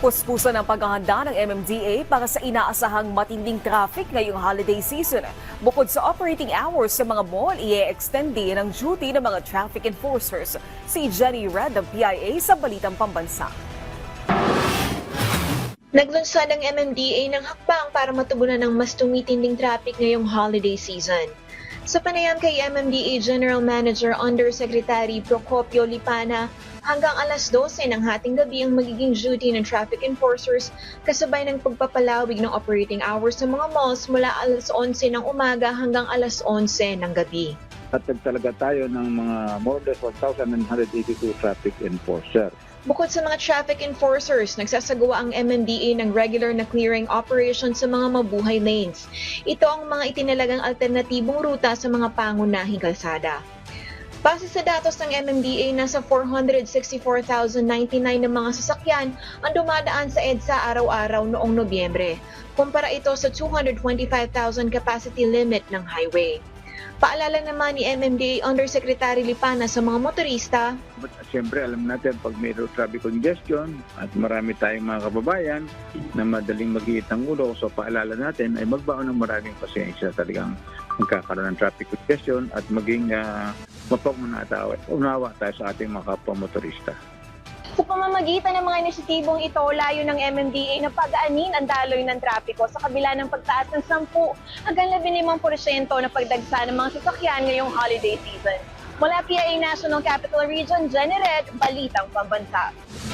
Puspusan ang paghahanda ng MMDA para sa inaasahang matinding traffic ngayong holiday season. Bukod sa operating hours sa mga mall, i-extend din ang duty ng mga traffic enforcers. Si Jenny Red ng PIA sa Balitang Pambansa. Naglunsad ang MMDA ng hakbang para matugunan ng mas tumitinding traffic ngayong holiday season. Sa panayam kay MMDA General Manager Undersecretary Procopio Lipana, hanggang alas 12 ng hating gabi ang magiging duty ng traffic enforcers kasabay ng pagpapalawig ng operating hours sa mga malls mula alas 11 ng umaga hanggang alas 11 ng gabi. Tatag talaga tayo ng mga more than 1,982 traffic enforcer. Bukod sa mga traffic enforcers, nagsasagawa ang MMDA ng regular na clearing operation sa mga mabuhay lanes. Ito ang mga itinalagang alternatibong ruta sa mga pangunahing kalsada. Base sa datos ng MMDA, nasa 464,099 na mga sasakyan ang dumadaan sa EDSA araw-araw noong Nobyembre. Kumpara ito sa 225,000 capacity limit ng highway. Paalala naman ni MMDA Undersecretary Lipana sa mga motorista. Siyempre, alam natin pag may road traffic congestion at marami tayong mga kababayan na madaling mag-iit ng ulo, so paalala natin ay magbaon ng maraming pasensya, talagang magkakaroon ng traffic congestion at maging unawa tayo sa ating mga kapwa motorista. Sa pamamagitan ng mga inisyatibong ito, layo ng MMDA na pag-aanin ang daloy ng trapiko sa kabila ng pagtaas ng 10 hanggang 15% na pagdagsa ng mga sasakyan ngayong holiday season. Mula PIA National Capital Region, Jenny Red, Balitang Pambansa.